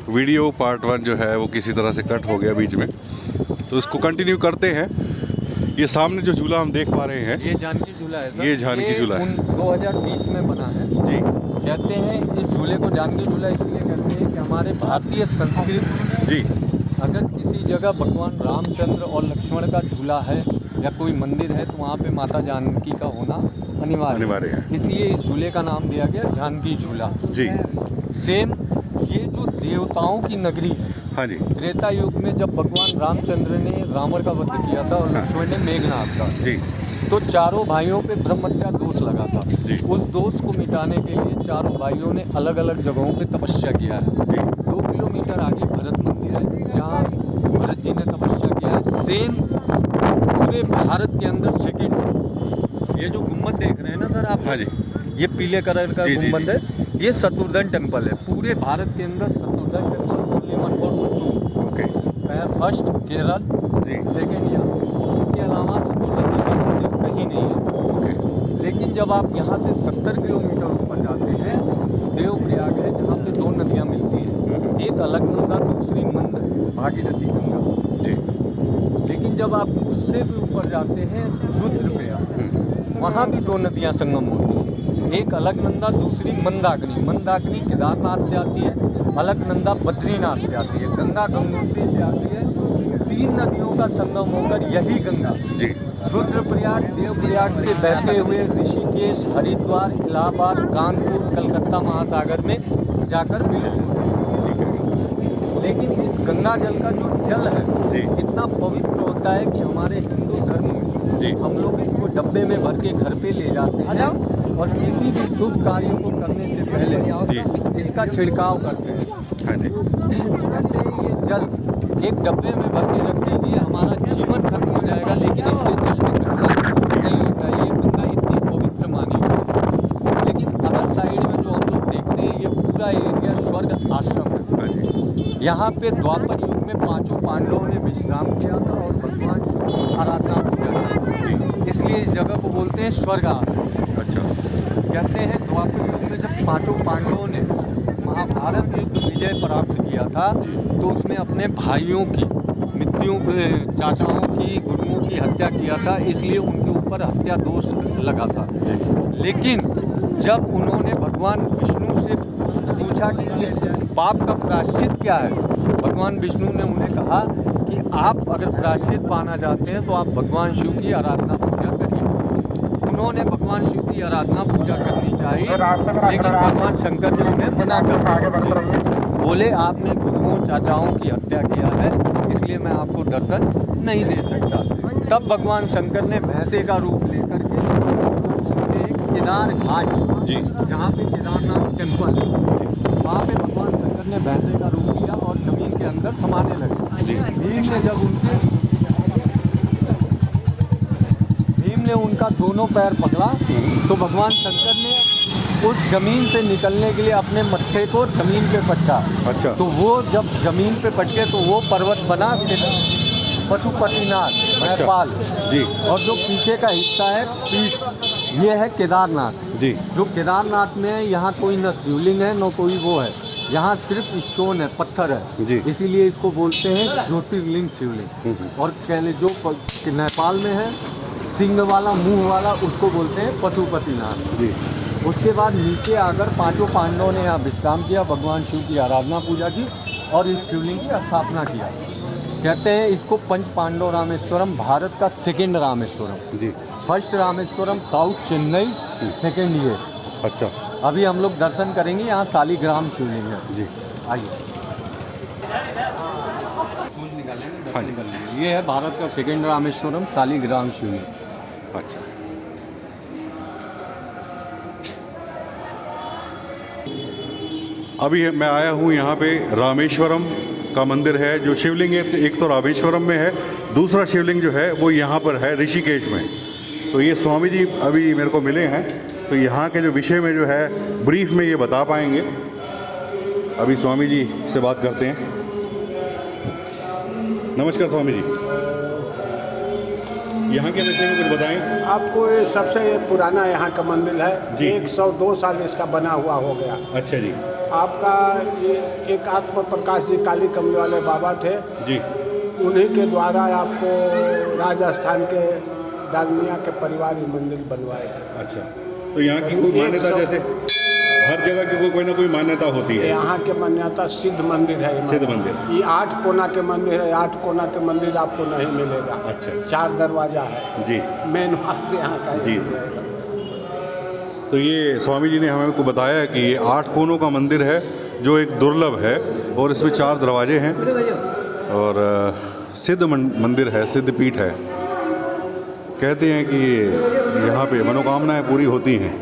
Video part 1 जो है वो किसी तरह से कट हो गया बीच में, तो इसको कंटिन्यू करते हैं। ये सामने जो झूला हम देख पा रहे हैं, ये जानकी झूला है सर। ये जानकी झूला है। 2020 में बना है जी। कहते हैं इस झूले को जानकी झूला इसलिए कहते हैं कि हमारे भारतीय संस्कृति जी। अगर किसी जगह भगवान रामचंद्र और लक्ष्मण का झूला है या कोई मंदिर है तो वहाँ पे माता जानकी का होना अनिवार्य है, इसलिए इस झूले का नाम दिया गया जानकी झूला। जी। सेम ये जो देवताओं की नगरी है, हाँ जी। त्रेता युग में जब भगवान रामचंद्र ने रावण का वध किया था और लक्ष्मण ने मेघनाथ का, जी। तो चारों भाइयों पे ब्रह्महत्या दोष लगा था। जी। उस दोष को मिटाने के लिए चारों भाइयों ने अलग अलग जगहों पे तपस्या किया है। जी। 2 किलोमीटर आगे भरत मंदिर है जहाँ भरत जी ने तपस्या किया है। सेम पूरे भारत के अंदर सेकेंड, ये जो गुम्बद देख रहे हैं ना सर आप, हाँ जी, ये पीले कलर का जी, जी, गुम्बद है, ये शत्रुघ्न टेम्पल है। पूरे भारत के अंदर शत्रुघ्न टेम्पल ओनली 1 और 2। ओके। फर्स्ट केरल, जी। सेकेंड यहाँ। इसके अलावा शत्रुघ्न जी का मंदिर कहीं नहीं है। ओके। लेकिन जब आप यहाँ से 70 किलोमीटर ऊपर जाते हैं, देवप्रयाग है जहाँ पे 2 नदियाँ मिलती हैं, एक अलकनंदा, दूसरी मंद भागीरथी गंगा। जी। लेकिन जब आप उससे भी ऊपर जाते हैं रुद्रप्रयाग, वहाँ भी 2 नदियाँ संगम होती हैं, एक अलकनंदा, दूसरी मंदाकिनी। मंदाकिनी केदारनाथ से आती है, अलकनंदा बद्रीनाथ से आती है, गंगा गंगोत्री से आती है। 3 नदियों का संगम होकर यही गंगा जी। रुद्रप्रयाग, देवप्रयाग से बहते हुए ऋषिकेश, हरिद्वार, इलाहाबाद, कानपुर, कलकत्ता महासागर में जाकर मिलती है। लेकिन इस गंगा जल का जो जल है जी। इतना पवित्र होता है कि हमारे हिंदू धर्म में जी। हम लोग इसको डब्बे में भर के घर पे ले जाते हैं और किसी भी शुभ कार्यों को करने से पहले जी। इसका छिड़काव करते हैं। हाँ जी। कहते हैं ये जल एक डब्बे में भर के रख दीजिए, हमारा जीवन खत्म हो जाएगा, लेकिन इसके जल में कचरा नहीं होता है। ये गंगा इतनी पवित्र मानी है। लेकिन अदर साइड में जो हम लोग देखते हैं, ये पूरा एरिया स्वर्ग आश्रम है। हाँ जी। यहाँ पे द्वापर युग में 5 पांडवों ने विश्राम किया था और भगवान शिव की आराधना पूजा की, इसलिए इस जगह को बोलते हैं स्वर्ग आश्रम। अच्छा। कहते हैं द्वापर युग में जब 5 पांडवों ने महाभारत युद्ध विजय प्राप्त किया था, तो उसमें अपने भाइयों की, मित्रों, चाचाओं की, गुरुओं की हत्या किया था, इसलिए उनके ऊपर हत्या दोष लगा था। लेकिन जब उन्होंने भगवान विष्णु से पूछा कि इस पाप का प्रायश्चित क्या है, भगवान विष्णु ने उन्हें कहा कि आप अगर प्रायश्चित पाना चाहते हैं तो आप भगवान शिव की आराधना पूजा करिए। उन्होंने भगवान शिव की आराधना पूजा करनी चाहिए, लेकिन भगवान शंकर ने उन्हें मना कर बोले आपने गुरुओं चाचाओं की हत्या किया है, इसलिए मैं आपको दर्शन नहीं दे सकता। तब भगवान शंकर ने भैंसे का रूप लेकर के एक केदार घाट, जी। जहाँ पे केदारनाथ टेम्पल है, वहाँ पे भगवान शंकर ने भैंसे का रूप लिया और जमीन के अंदर समाने लगे। भीम ने उनका दोनों पैर पकड़ा, तो भगवान शंकर ने उस जमीन से निकलने के लिए अपने मत्थे को जमीन पे पटका। अच्छा। तो वो जब जमीन पे पटके तो वो पर्वत बना पशुपतिनाथ, नेपाल। जी। और जो पीछे का हिस्सा है पीठ, ये है केदारनाथ। जी। जो केदारनाथ में यहाँ कोई न शिवलिंग है न कोई वो है, यहाँ सिर्फ स्टोन है, पत्थर है। जी। इसीलिए इसको बोलते हैं ज्योतिर्लिंग शिवलिंग। और पहले जो नेपाल में है सिंह वाला, मुंह वाला, उसको बोलते हैं पशुपतिनाथ। जी। उसके बाद नीचे आकर 5 पांडवों ने यहाँ विश्राम किया, भगवान शिव की आराधना पूजा की और इस शिवलिंग की स्थापना किया। कहते हैं इसको पंच पांडव रामेश्वरम, भारत का सेकेंड रामेश्वरम। जी। First Rameshwaram south Chennai, second ये। अच्छा। अभी हम लोग दर्शन करेंगे, यहाँ शालिग्राम शिवलिंग है। जी। आइए। ये है भारत का सेकेंड रामेश्वरम, शालिग्राम शिवलिंग। अच्छा। अभी मैं आया हूँ यहाँ पे रामेश्वरम का मंदिर है, जो शिवलिंग है एक तो रामेश्वरम में है, दूसरा शिवलिंग जो है वो यहाँ पर है ऋषिकेश में। तो ये स्वामी जी अभी मेरे को मिले हैं, तो यहाँ के जो विषय में जो है ब्रीफ में ये बता पाएंगे। अभी स्वामी जी से बात करते हैं। नमस्कार स्वामी जी, यहाँ के विषय में कुछ बताएं। आपको ये सबसे पुराना यहाँ का मंदिर है जी। 102 साल इसका बना हुआ हो गया। अच्छा जी। आपका ये एक आत्म प्रकाश जी काली कमले वाले बाबा थे, जी उन्हीं के द्वारा आपको राजस्थान के डालमिया के परिवार ये मंदिर बनवाए गए। अच्छा, तो यहाँ की कोई मान्यता, जैसे हर जगह की कोई ना कोई मान्यता होती है? यहाँ के मान्यता सिद्ध मंदिर है। सिद्ध मंदिर, ये 8 कोना के मंदिर है। 8 कोना के मंदिर आपको नहीं मिलेगा। अच्छा, 4 दरवाजा है जी, मेन बात यहाँ का। जी। तो ये स्वामी जी ने हमें को बताया है कि ये 8 कोनों का मंदिर है जो एक दुर्लभ है और इसमें 4 दरवाजे हैं और सिद्ध मंदिर है, सिद्ध पीठ है। कहते हैं कि यहाँ पे मनोकामनाएं पूरी होती हैं।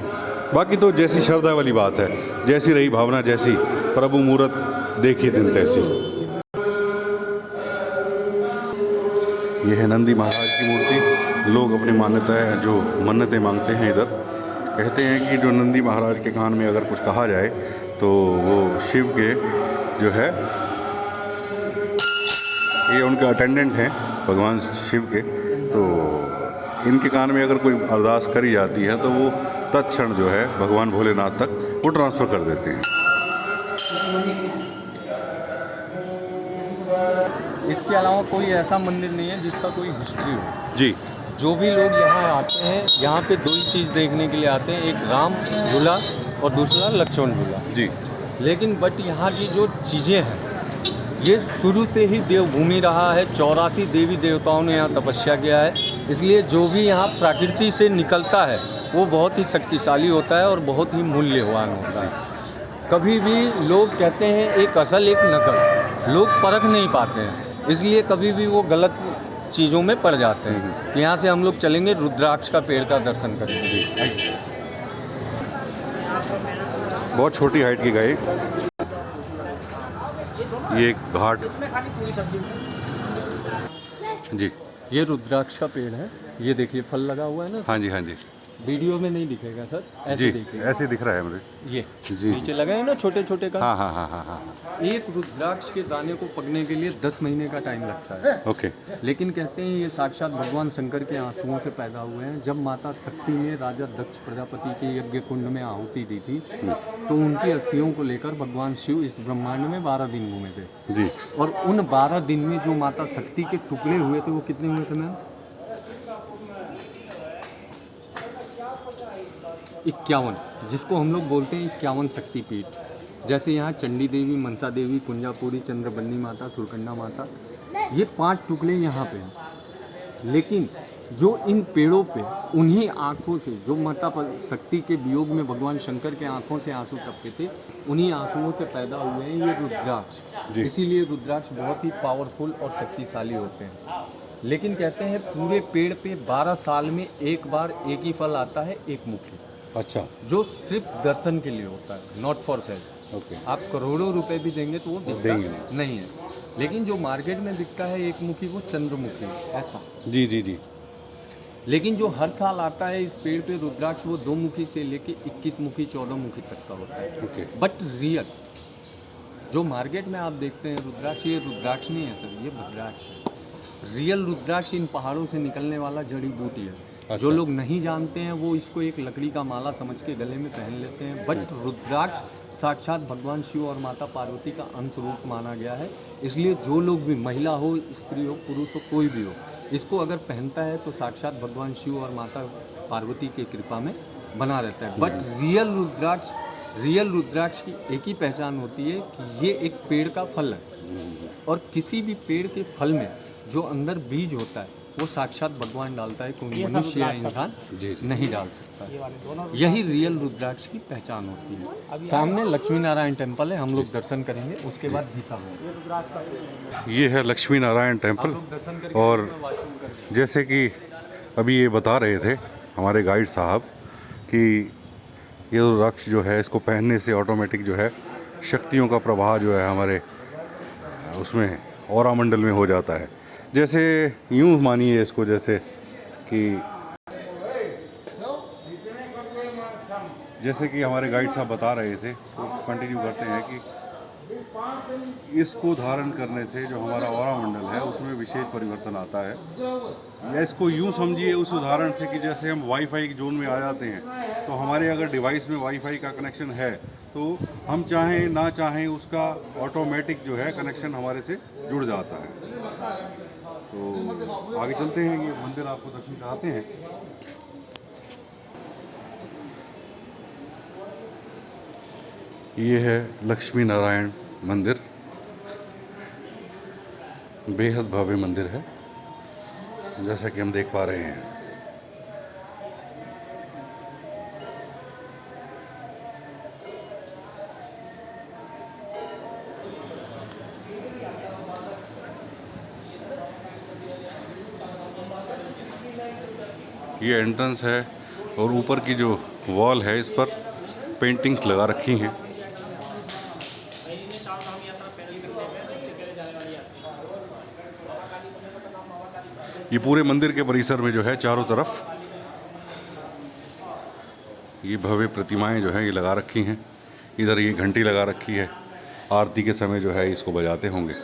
बाकी तो जैसी श्रद्धा वाली बात है, जैसी रही भावना, जैसी प्रभु मूरत देखिए दिन तैसी। यह है नंदी महाराज की मूर्ति। लोग अपनी मान्यताएं जो मन्नतें मांगते हैं इधर, कहते हैं कि जो नंदी महाराज के कान में अगर कुछ कहा जाए तो वो शिव के जो है, ये उनके अटेंडेंट हैं भगवान शिव के, तो इनके कान में अगर कोई अरदास करी जाती है तो वो तत्क्षण जो है भगवान भोलेनाथ तक वो ट्रांसफ़र कर देते हैं। इसके अलावा कोई ऐसा मंदिर नहीं है जिसका कोई हिस्ट्री हो। जी, जो भी लोग यहाँ आते हैं, यहाँ पे 2 ही चीज़ देखने के लिए आते हैं, एक राम झूला और दूसरा लक्ष्मण झूला। जी, लेकिन बट यहाँ की जो चीज़ें हैं, ये शुरू से ही देवभूमि रहा है। 84 देवी देवताओं ने यहाँ तपस्या किया है, इसलिए जो भी यहाँ प्रकृति से निकलता है वो बहुत ही शक्तिशाली होता है और बहुत ही मूल्यवान होता है। कभी भी लोग कहते हैं एक असल एक नकल, लोग परख नहीं पाते हैं, इसलिए कभी भी वो गलत चीज़ों में पड़ जाते हैं। यहाँ से हम लोग चलेंगे, रुद्राक्ष का पेड़ का दर्शन करेंगे। बहुत छोटी हाइट की गाय। ये एक घाट जी, ये रुद्राक्ष का पेड़ है, ये देखिए फल लगा हुआ है ना। हाँ जी, हाँ जी, वीडियो में नहीं दिखेगा सर, ऐसे जी, देखिए, ऐसे दिख रहा है मुझे। ये जी, नीचे लगे हैं ना छोटे छोटे का। हाँ हाँ हाँ हाँ हाँ, एक रुद्राक्ष के दाने को पकने के लिए 10 महीने का टाइम लगता है। ओके। लेकिन कहते हैं ये साक्षात भगवान शंकर के आंसुओं से पैदा हुए हैं। जब माता शक्ति ने राजा दक्ष प्रजापति के यज्ञ कुंड में आहुति दी थी, तो उनकी अस्थियों को लेकर भगवान शिव इस ब्रह्मांड में 12 दिन घूमे थे। जी, और उन 12 दिन में जो माता शक्ति के टुकड़े हुए थे वो कितने हुए थे मैम? 51, जिसको हम लोग बोलते हैं 51 शक्तिपीठ। जैसे यहाँ चंडी देवी, मनसा देवी, कुंजापुरी, चंद्रबन्नी माता, सुरकंडा माता, ये 5 टुकड़े यहाँ पे हैं। लेकिन जो इन पेड़ों पे उन्हीं आँखों से, जो माता शक्ति के वियोग में भगवान शंकर के आँखों से आंसू टपके थे, उन्हीं आंसुओं से पैदा हुए हैं ये रुद्राक्ष। इसीलिए रुद्राक्ष बहुत ही पावरफुल और शक्तिशाली होते हैं। लेकिन कहते हैं पूरे पेड़ पे 12 साल में एक बार एक ही फल आता है, एक मुखी। अच्छा, जो सिर्फ दर्शन के लिए होता है, नॉट फॉर सेल। ओके। आप करोड़ों रुपए भी देंगे तो वो देंगे नहीं है। लेकिन जो मार्केट में बिकता है एक मुखी, वो चंद्रमुखी ऐसा। जी जी जी। लेकिन जो हर साल आता है इस पेड़ पे रुद्राक्ष, वो 2 मुखी से लेके 21 मुखी 14 मुखी तक का होता है। ओके। बट रियल जो मार्केट में आप देखते हैं रुद्राक्ष, ये रुद्राक्ष नहीं है सर, ये भद्राक्ष है। रियल रुद्राक्ष इन पहाड़ों से निकलने वाला जड़ी बूटी है। अच्छा। जो लोग नहीं जानते हैं वो इसको एक लकड़ी का माला समझ के गले में पहन लेते हैं। बट रुद्राक्ष साक्षात भगवान शिव और माता पार्वती का अंश रूप माना गया है। इसलिए जो लोग भी, महिला हो, स्त्री हो, पुरुष हो, कोई भी हो, इसको अगर पहनता है तो साक्षात भगवान शिव और माता पार्वती की कृपा में बना रहता है। बट रियल रुद्राक्ष की एक ही पहचान होती है कि ये एक पेड़ का फल है, और किसी भी पेड़ के फल में जो अंदर बीज होता है वो साक्षात भगवान डालता है, कोई मनुष्य या इंसान नहीं डाल सकता। यही रियल रुद्राक्ष की पहचान होती है। सामने लक्ष्मी नारायण टेम्पल है, हम लोग दर्शन करेंगे, उसके बाद भीता होंगे। ये है लक्ष्मी नारायण टेम्पल। और जैसे कि अभी ये बता रहे थे हमारे गाइड साहब कि ये रुद्राक्ष जो है, इसको पहनने से ऑटोमेटिक जो है शक्तियों का प्रवाह जो है हमारे उसमें ऑरा मंडल में हो जाता है। जैसे यूँ मानिए इसको, जैसे कि हमारे गाइड साहब बता रहे थे, तो कंटिन्यू करते हैं कि इसको धारण करने से जो हमारा ऑरा मंडल है उसमें विशेष परिवर्तन आता है। या इसको यूँ समझिए उस उदाहरण से कि जैसे हम वाईफाई की जोन में आ जाते हैं, तो हमारे अगर डिवाइस में वाईफाई का कनेक्शन है तो हम चाहें ना चाहें उसका ऑटोमेटिक जो है कनेक्शन हमारे से जुड़ जाता है। तो आगे चलते हैं, ये मंदिर आपको दर्शन कराते हैं। ये है लक्ष्मी नारायण मंदिर, बेहद भव्य मंदिर है जैसा कि हम देख पा रहे हैं। ये एंट्रेंस है और ऊपर की जो वॉल है इस पर पेंटिंग्स लगा रखी हैं। ये पूरे मंदिर के परिसर में जो है चारों तरफ ये भव्य प्रतिमाएं जो हैं ये लगा रखी हैं। इधर ये घंटी लगा रखी है, आरती के समय जो है इसको बजाते होंगे।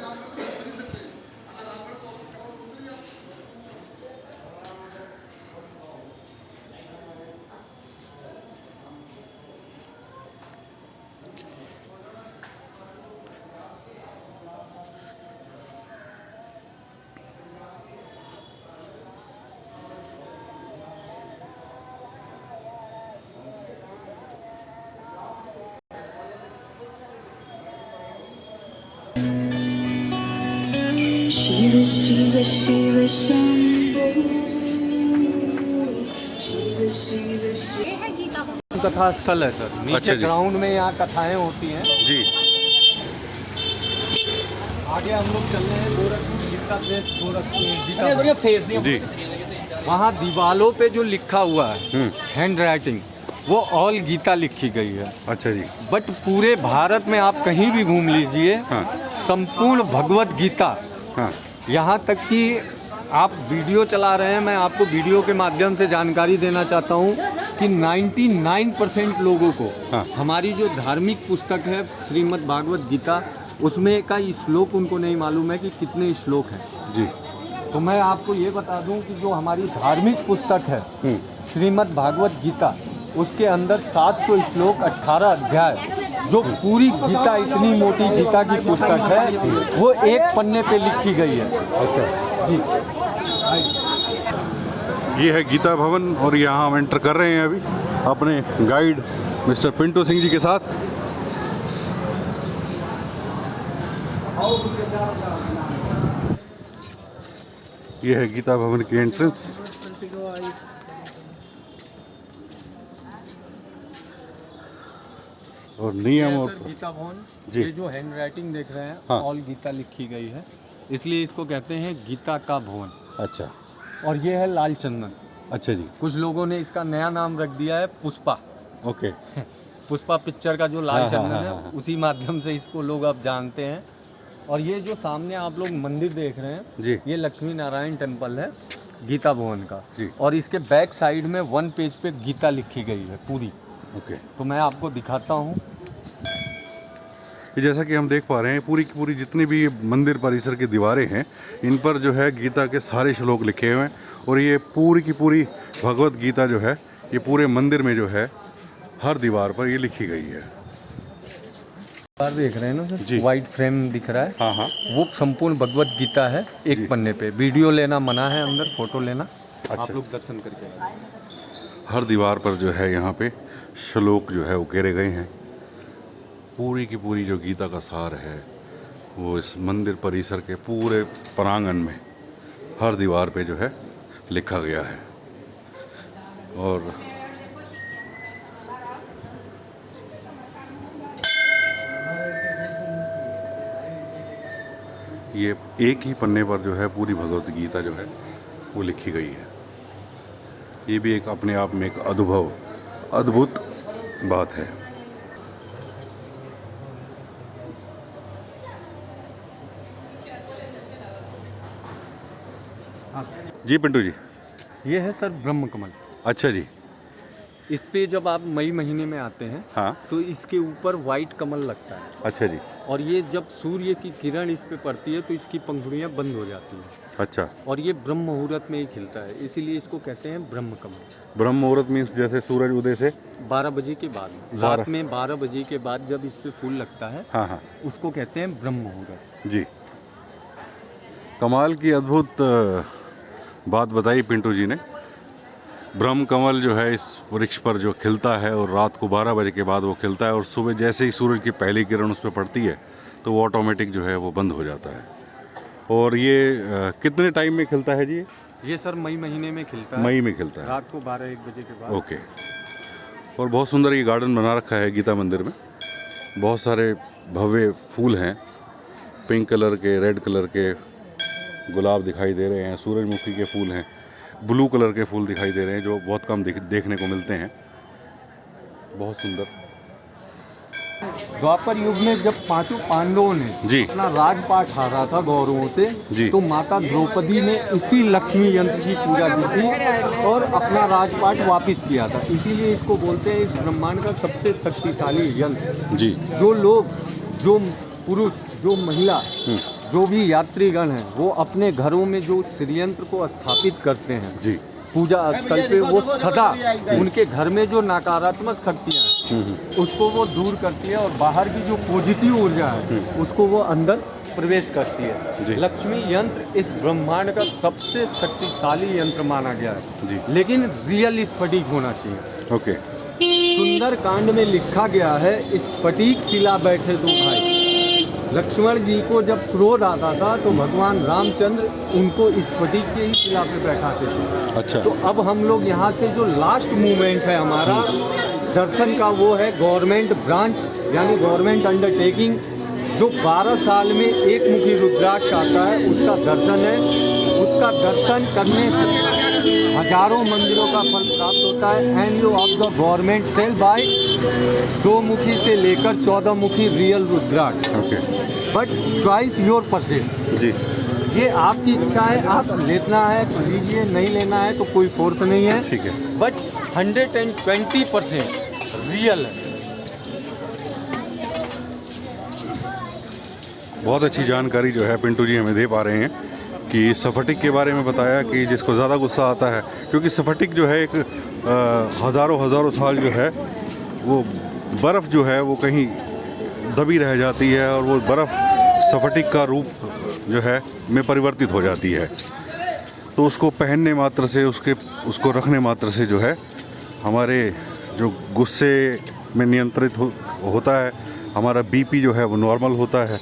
शिव शिव शिव शंभो शिव शिव शिव। ये है गीता भवन। कथा स्थल है सर, नीचे अच्छा जी। ग्राउंड में यहाँ कथाएं होती हैं। जी आगे हम लोग चल रहे हैं गोरखपुर गीता प्रेस गोरखपुर जी। वहाँ दीवालों पे जो लिखा हुआ है हैंड राइटिंग, वो ऑल गीता लिखी गई है। अच्छा जी। बट पूरे भारत में आप कहीं भी घूम लीजिए, हाँ। संपूर्ण भगवत गीता, हाँ यहाँ तक कि आप वीडियो चला रहे हैं, मैं आपको वीडियो के माध्यम से जानकारी देना चाहता हूँ कि 99% लोगों को हाँ। हमारी जो धार्मिक पुस्तक है श्रीमद् भागवत गीता, उसमें का श्लोक उनको नहीं मालूम है कि कितने श्लोक हैं। जी। तो मैं आपको ये बता दूं कि जो हमारी धार्मिक पुस्तक है श्रीमद् भागवत गीता, उसके अंदर 700 श्लोक 18 अध्याय, जो पूरी गीता इतनी मोटी गीता की पुस्तक है वो एक पन्ने पे लिखी गई है। अच्छा जी। ये है गीता भवन और यहाँ हम एंटर कर रहे हैं अभी अपने गाइड मिस्टर पिंटू सिंह जी के साथ। ये है गीता भवन की एंट्रेंस। और नियम और सर गीता भवन, जी। ये जो हैंड राइटिंग देख रहे हैं हाँ। ऑल गीता लिखी गई है, इसलिए इसको कहते हैं गीता का भवन। अच्छा और ये है लाल चंदन। अच्छा जी। कुछ लोगों ने इसका नया नाम रख दिया है पुष्पा। ओके। पुष्पा पिक्चर का जो लाल हाँ, चंदन हाँ, है, हाँ, हाँ। उसी माध्यम से इसको लोग अब जानते हैं। और ये जो सामने आप लोग मंदिर देख रहे हैं, जी। ये लक्ष्मी नारायण टेम्पल है गीता भवन का। जी। और इसके बैक साइड में 1 पेज पे गीता लिखी गई है पूरी। ओके। तो मैं आपको दिखाता हूँ। ये जैसा कि हम देख पा रहे हैं पूरी की पूरी जितनी भी मंदिर परिसर की दीवारें हैं, इन पर जो है गीता के सारे श्लोक लिखे हुए हैं। और ये पूरी की पूरी भगवत गीता जो है ये पूरे मंदिर में जो है हर दीवार पर ये लिखी गई है। बार देख रहे हैं ना जी। सर, वाइट फ्रेम दिख रहा है, हाँ हाँ। वो संपूर्ण भगवत गीता है जी। एक पन्ने पे। वीडियो लेना मना है, अंदर फोटो लेना। अच्छा। आप लोग दर्शन करके आइए। हर दीवार पर जो है यहाँ पे श्लोक जो है उकेरे गए हैं। पूरी की पूरी जो गीता का सार है वो इस मंदिर परिसर के पूरे प्रांगण में हर दीवार पे जो है लिखा गया है। और ये एक ही पन्ने पर जो है पूरी भगवत गीता जो है वो लिखी गई है। ये भी एक अपने आप में एक अद्भुत बात है। जी पिंटू जी। ये है सर ब्रह्म कमल। अच्छा जी। इस पे जब आप मई महीने में आते हैं हाँ। तो इसके ऊपर वाइट कमल लगता है। अच्छा जी। और ये जब सूर्य की किरण इस पे पड़ती है तो इसकी पंखुड़ियाँ बंद हो जाती हैं। अच्छा, और ये ब्रह्म मुहूर्त में ही खिलता है, इसीलिए इसको कहते हैं ब्रह्म कमल। ब्रह्म मुहूर्त मीन्स जैसे सूरज उदय से 12 बजे के बाद, रात में 12 बजे के बाद जब इस पे फूल लगता है, हाँ हाँ उसको कहते हैं ब्रह्म मुहूर्त। जी। कमाल की अद्भुत बात बताई पिंटू जी ने। ब्रह्म कमल जो है इस वृक्ष पर जो खिलता है और रात को 12 बजे के बाद वो खिलता है, और सुबह जैसे ही सूरज की पहली किरण उस पर पड़ती है तो वो ऑटोमेटिक जो है वो बंद हो जाता है। और ये कितने टाइम में खिलता है जी? ये सर मई महीने में खिलता है, मई में खिलता है। रात को 12-1 बजे के बाद। ओके। और बहुत सुंदर ये गार्डन बना रखा है गीता मंदिर में। बहुत सारे भव्य फूल हैं, पिंक कलर के, रेड कलर के गुलाब दिखाई दे रहे हैं, सूरजमुखी के फूल हैं, ब्लू कलर के फूल दिखाई दे रहे हैं जो बहुत कम देखने को मिलते हैं। बहुत सुंदर। द्वापर युग में जब 5 पांडवों ने जी अपना राजपाट हारा था गौरवों से, जी। तो माता द्रौपदी ने इसी लक्ष्मी यंत्र की पूजा की थी और अपना राजपाट वापस किया था। इसीलिए इसको बोलते हैं इस ब्रह्मांड का सबसे शक्तिशाली यंत्र। जी जो लोग, जो पुरुष, जो महिला, जो भी यात्रीगण हैं, वो अपने घरों में जो श्रीयंत्र को स्थापित करते हैं जी पूजा स्थल पे, वो सदा उनके घर में जो नकारात्मक शक्तियाँ हैं उसको वो दूर करती है, और बाहर की जो पॉजिटिव ऊर्जा है उसको वो अंदर प्रवेश करती है। लक्ष्मी यंत्र इस ब्रह्मांड का सबसे शक्तिशाली यंत्र माना गया है जी। लेकिन रियल स्फटिक होना चाहिए। ओके। सुंदर कांड में लिखा गया है, स्फटिक शिला बैठे दो भाई। लक्ष्मण जी को जब क्रोध आता था तो भगवान रामचंद्र उनको स्फटिक के ही शिला पे बैठाते थे। अच्छा। तो अब हम लोग यहाँ से जो लास्ट मूवमेंट है हमारा दर्शन का, वो है गवर्नमेंट ब्रांच यानी गवर्नमेंट अंडरटेकिंग, जो 12 साल में एक मुखी रुद्राक्ष आता है उसका दर्शन है। उसका दर्शन करने से हजारों मंदिरों का फल प्राप्त होता है। And you of the government sell by 2 मुखी से लेकर 14 मुखी real rudraksha. Okay. But choice your purchase, जी ये आपकी इच्छा है, आप लेना है तो लीजिए, नहीं लेना है तो कोई फोर्स नहीं है। ठीक है। बट 120% रियल है। बहुत अच्छी जानकारी जो है पिंटू जी हमें दे पा रहे हैं कि स्फटिक के बारे में बताया कि जिसको ज़्यादा गुस्सा आता है, क्योंकि स्फटिक जो है एक हज़ारों साल जो है वो बर्फ़ जो है वो कहीं दबी रह जाती है और वो बर्फ़ स्फटिक का रूप जो है में परिवर्तित हो जाती है। तो उसको पहनने मात्र से, उसको रखने मात्र से जो है हमारे जो गुस्से में नियंत्रित होता है, हमारा बीपी जो है वो नॉर्मल होता है।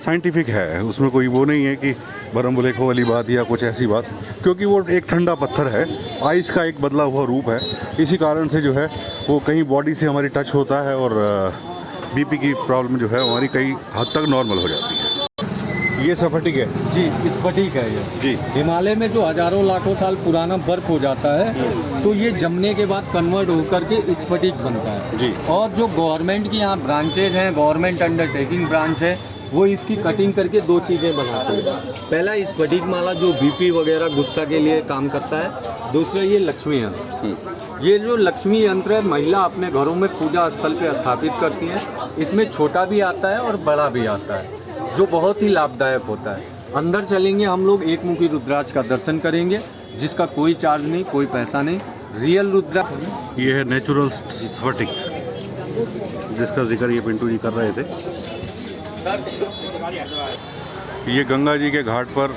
साइंटिफिक है, उसमें कोई वो नहीं है कि बरम बुलेखो वाली बात या कुछ ऐसी बात, क्योंकि वो एक ठंडा पत्थर है, आइस का एक बदला हुआ रूप है। इसी कारण से जो है वो कहीं बॉडी से हमारी टच होता है और बीपी की प्रॉब्लम जो है हमारी कई हद तक नॉर्मल हो जाती है। ये स्फटिक है जी, स्फटिक है ये जी। हिमालय में जो हजारों लाखों साल पुराना बर्फ हो जाता है तो ये जमने के बाद कन्वर्ट होकर के स्फटिक बनता है जी। और जो गवर्नमेंट की यहाँ ब्रांचेज हैं, गवर्नमेंट अंडरटेकिंग ब्रांच है, वो इसकी कटिंग करके 2 चीज़ें बनाते हैं। पहला स्फटिक माला जो बीपी वगैरह गुस्सा के लिए काम करता है, दूसरा ये लक्ष्मी यंत्र। ये जो लक्ष्मी यंत्र है महिला अपने घरों में पूजा स्थल पे स्थापित करती हैं। इसमें छोटा भी आता है और बड़ा भी आता है, जो बहुत ही लाभदायक होता है। अंदर चलेंगे हम लोग, एक मुखी रुद्राक्ष का दर्शन करेंगे जिसका कोई चार्ज नहीं, कोई पैसा नहीं, रियल रुद्राक्ष। ये है नेचुरल स्फटिक जिसका जिक्र ये पिंटू जी कर रहे थे। ये गंगा जी के घाट पर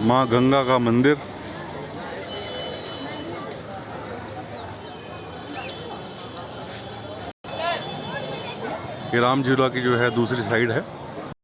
माँ गंगा का मंदिर। ये राम झूला की जो है दूसरी साइड है।